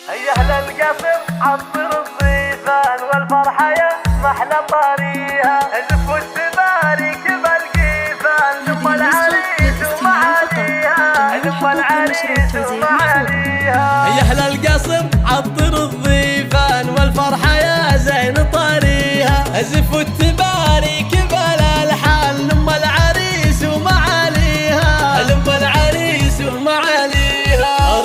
هيا أهل القصر عطر الضيفان والفرحة يا محلى طاريها، زفوا التبارك بالقيفان، زف العريس ومعاليها، زف العريس ومعاليها. هيا أهل القصر عطر الضيفان والفرحة يا زين طاريها، زفوا التبارك بالالحان، لم العريس ومعاليها، لم العريس ومعاليها.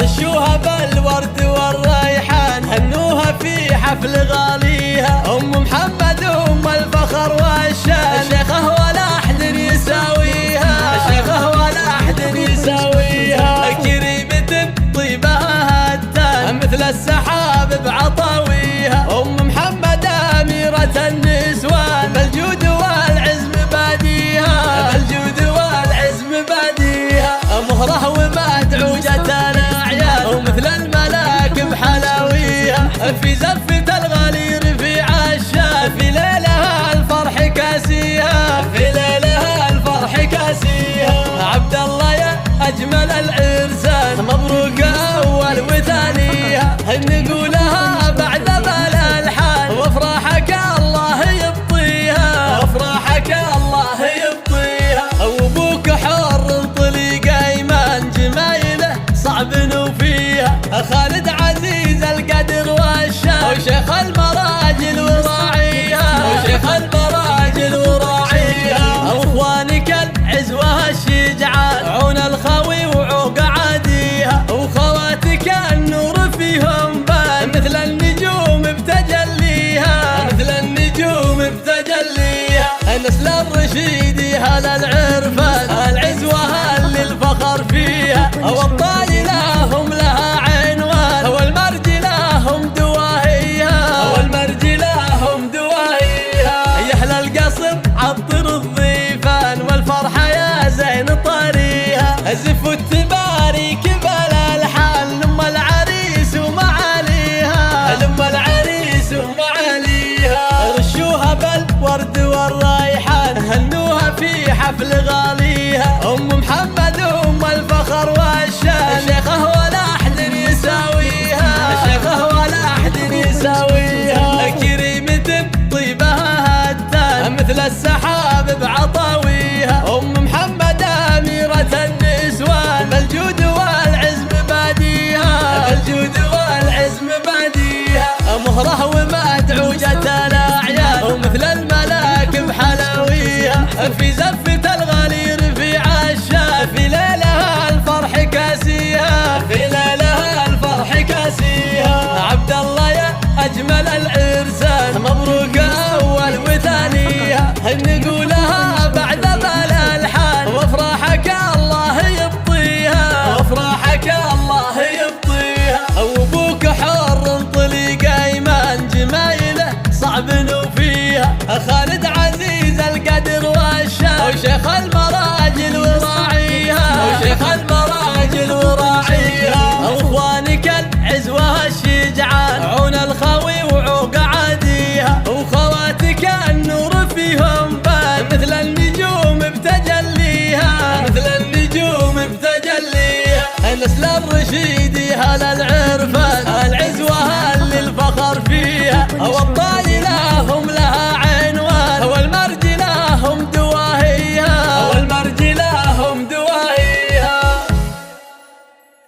رشوها بالورد والريحان، هنوها في حفل غاليها، ام محمد ام الفخر والشان، شيخه ولا احد يساويها، شيخه ولا احد يساويها. كريمة طيبها هتان مثل السحاب بعطاويها، ام محمد اميرة النسوان، بالجود والعز مباديها، بالجود والعز مباديها. مهره ومدعوجة الاعيان، ومثل الملاك بحلاويها، في زفة الغالي رفيع الشان، في ليلها الفرح كاسيها، في ليلها الفرح كاسيها. عبد الله يا اجمل العرسان، مبروك اول وثانيها، نقولها بعد بالالحان، وافراحك الله يبطيها، وافراحك الله يبطيها. وابوك حر طليق ايمان، جمايله صعب نوفيها، خالد عزيز القدر والشان، وشيخ المراجل وراعيها، وشيخ المراجل وراعيها. واخوانك العزوه الشجعان، عون الخوي وعوق عاديها، وخواتك النور فيهم بان، مثل النجوم بتجليها، مثل النجوم بتجليها. نسل الرشيد هل العرفان، العزوه اللي الفخر فيها، والطايله هم لها عنوان، والمرجله هم دواهيها، والمرجله هم دواهيها. يا اهل القصر عطر الضيفان والفرحه يا زين طاريها، زفوا التبارك بالالحان، لم العريس ومعاليها، لم العريس ومعاليها. رشوها بالورد والريحان، هنوها في حفل غاليها، ام محمد ام الفخر والشان، شيخه ولا احد يساويها، شيخه ولا احد يساويها. كريمة طيبها هتان مثل السحاب بعطاويها، ام محمد اميرة النسوان، بالجود والعز مباديها، بالجود والعز مباديها. مهره ومدعوجة الاعيان، ومثل الملاك بحلاويها، في زفة الغالي رفيع الشان، في ليلها الفرح كاسيها، في ليلها الفرح كاسيها. عبد الله يا اجمل العرسان، مبروك اول وثانيها، نقولها بعد بالالحان، وافراحك الله يبطيها، وافراحك الله يبطيها. وابوك حر طليق ايمان، جمايله صعب نوفيها، خالد عزيز القدر والشان، وشيخ المراجل وراعيها، وشيخ المراجل وراعيها. واخوانك العزوه الشجعان، عون الخوي وعوق عاديها، وخواتك النور فيهم بان، مثل النجوم بتجليها، مثل النجوم بتجليها. نسل الرشيد هل العرفان، العزوه اللي الفخر فيها، والطايله